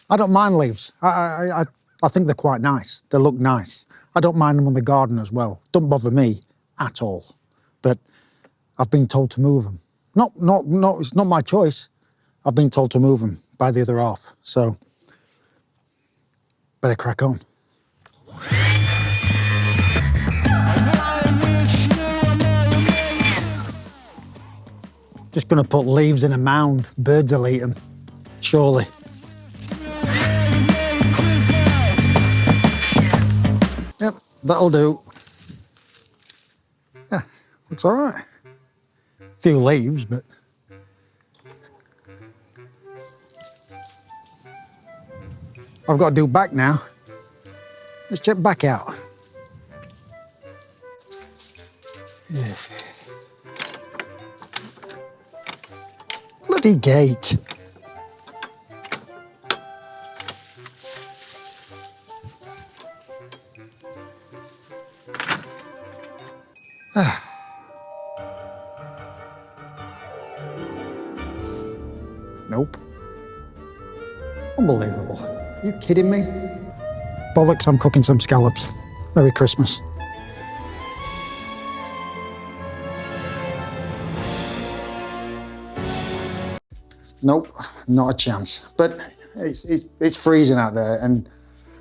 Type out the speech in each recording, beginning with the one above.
I don't mind leaves. I think they're quite nice. They look nice. I don't mind them on the garden as well. Don't bother me at all. But I've been told to move them. It's not my choice. I've been told to move them by the other half. So, better crack on. Just gonna put leaves in a mound. Birds will eat them, surely. Yep, that'll do. Yeah, looks all right. Few leaves, but. I've got to do back now. Let's check back out. Yeah. Bloody gate. Nope. Unbelievable. Are you kidding me? Bollocks, I'm cooking some scallops. Merry Christmas. Nope, not a chance. But it's freezing out there, and do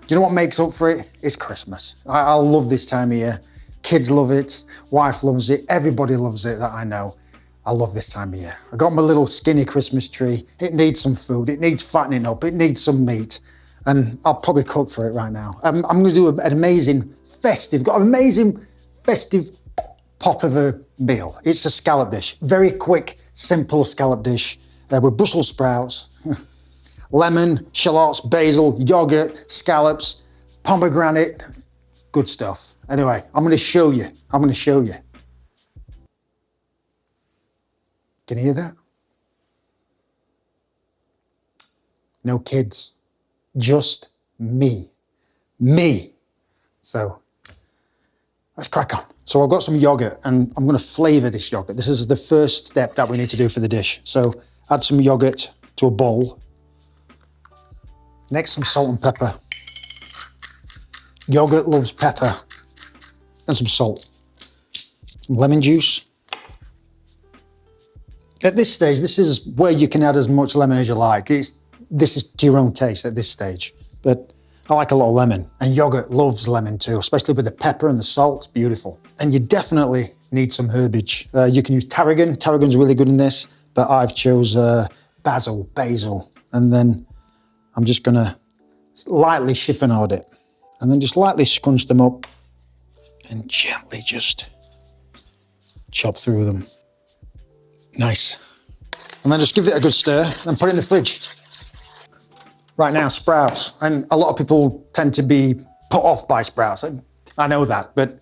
you know what makes up for it? It's Christmas. I love this time of year. Kids love it, wife loves it, everybody loves it that I know. I love this time of year. I got my little skinny Christmas tree. It needs some food, it needs fattening up, it needs some meat. And I'll probably cook for it right now. I'm gonna do an amazing festive pop of a meal. It's a scallop dish, very quick, simple scallop dish with Brussels sprouts, lemon, shallots, basil, yogurt, scallops, pomegranate, good stuff. Anyway, I'm gonna show you. Can you hear that? No kids, just me. So let's crack on. So I've got some yogurt and I'm gonna flavor this yogurt. This is the first step that we need to do for the dish. So add some yogurt to a bowl. Next, some salt and pepper. Yogurt loves pepper. And some salt. Some lemon juice. At this stage, this is where you can add as much lemon as you like. This is to your own taste at this stage. But I like a lot of lemon, and yogurt loves lemon too, especially with the pepper and the salt, it's beautiful. And you definitely need some herbage. You can use tarragon. Tarragon's really good in this, but I've chose basil, and then I'm just gonna lightly chiffonade it, and then just lightly scrunch them up and gently just chop through them. Nice. And then just give it a good stir and put it in the fridge. Right now, sprouts. And a lot of people tend to be put off by sprouts. I know that, but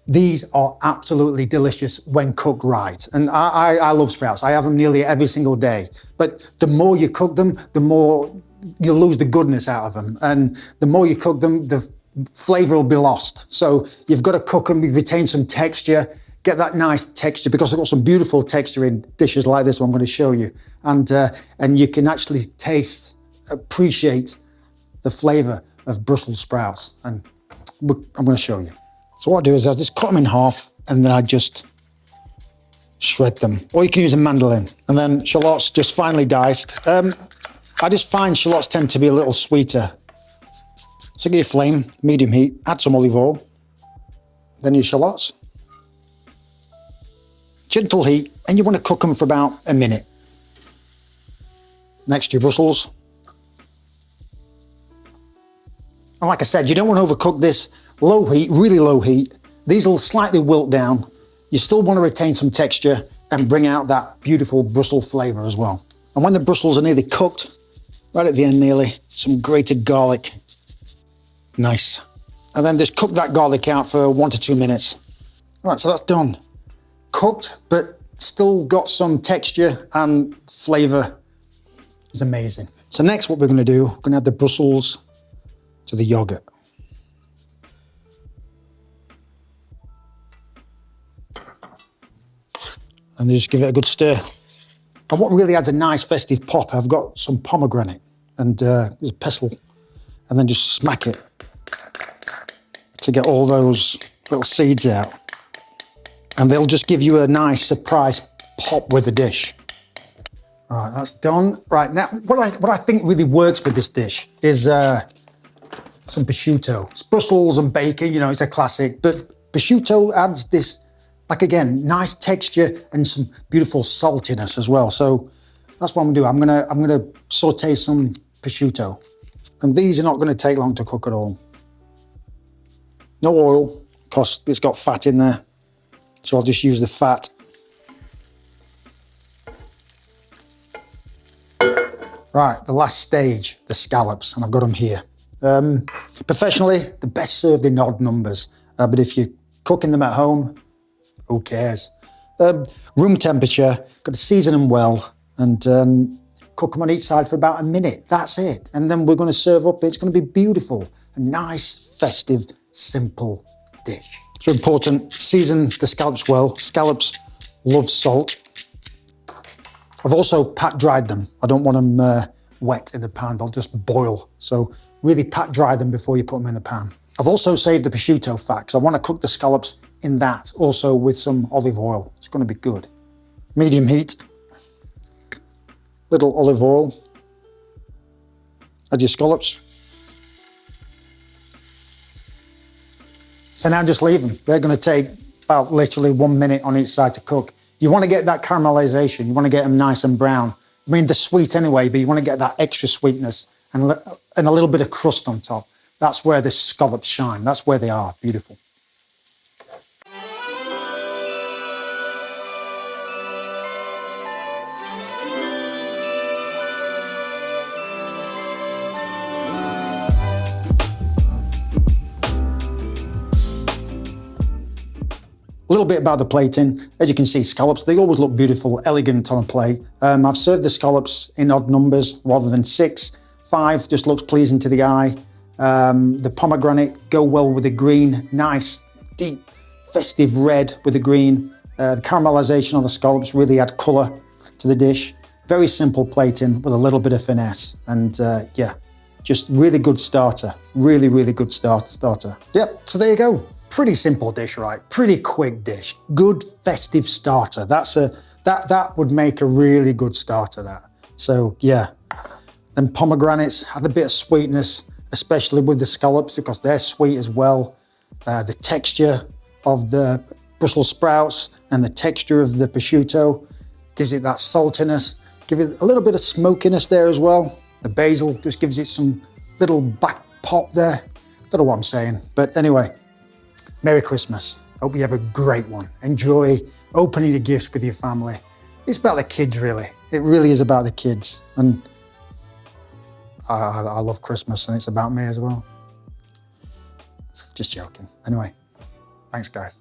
these are absolutely delicious when cooked right. And I love sprouts. I have them nearly every single day. But the more you cook them, the more you lose the goodness out of them. And the more you cook them, the flavor will be lost. So you've got to cook them, retain some texture, get that nice texture, because I've got some beautiful texture in dishes like this one I'm going to show you. And you can actually appreciate the flavor of Brussels sprouts. And I'm going to show you. So what I do is I just cut them in half and then I just shred them. Or you can use a mandolin. And then shallots just finely diced. I just find shallots tend to be a little sweeter. So get your flame, medium heat, add some olive oil, then your shallots. Gentle heat, and you want to cook them for about a minute. Next, your Brussels. And like I said, you don't want to overcook this. Low heat, really low heat. These will slightly wilt down. You still want to retain some texture and bring out that beautiful Brussels flavor as well. And when the Brussels are nearly cooked, right at the end nearly, some grated garlic. Nice. And then just cook that garlic out for 1 to 2 minutes. All right, so that's done. Cooked, but still got some texture and flavor. Is amazing. So next what we're going to do, we're going to add the Brussels to the yogurt. And just give it a good stir. And what really adds a nice festive pop, I've got some pomegranate. and there's a pestle, and then just smack it to get all those little seeds out. And they'll just give you a nice surprise pop with the dish. All right, that's done. Right, now, what I think really works with this dish is some prosciutto. It's Brussels and bacon, you know, it's a classic, but prosciutto adds this, like again, nice texture and some beautiful saltiness as well. So that's what I'm gonna do. I'm gonna saute some prosciutto. And these are not gonna take long to cook at all. No oil, because it's got fat in there. So I'll just use the fat. Right, the last stage, the scallops, and I've got them here. Professionally, the best served in odd numbers, but if you're cooking them at home, who cares? Room temperature, got to season them well, and cook them on each side for about a minute. That's it. And then we're going to serve up. It's going to be beautiful. A nice, festive, simple dish. It's important, season the scallops well. Scallops love salt. I've also pat dried them. I don't want them wet in the pan, they'll just boil. So really pat dry them before you put them in the pan. I've also saved the prosciutto fat because I want to cook the scallops in that, also with some olive oil. It's going to be good. Medium heat, little olive oil. Add your scallops. So now just leave them. They're going to take about literally 1 minute on each side to cook. You want to get that caramelization. You want to get them nice and brown. I mean, they're sweet anyway, but you want to get that extra sweetness and a little bit of crust on top. That's where the scallops shine. That's where they are. Beautiful. A little bit about the plating. As you can see, scallops, they always look beautiful, elegant on a plate. I've served the scallops in odd numbers rather than 6. 5 just looks pleasing to the eye. The pomegranate go well with the green, nice, deep, festive red with the green. The caramelization on the scallops really add colour to the dish. Very simple plating with a little bit of finesse. And yeah, just really good starter. Really, really good starter. Yep, so there you go. Pretty simple dish, right? Pretty quick dish. Good festive starter. That would make a really good starter, that. So yeah. Then pomegranates had a bit of sweetness, especially with the scallops because they're sweet as well. The texture of the Brussels sprouts and the texture of the prosciutto gives it that saltiness. Give it a little bit of smokiness there as well. The basil just gives it some little back pop there. Don't know what I'm saying, but anyway. Merry Christmas. Hope you have a great one. Enjoy opening your gifts with your family. It's about the kids, really. It really is about the kids. And I love Christmas and it's about me as well. Just joking. Anyway, thanks guys.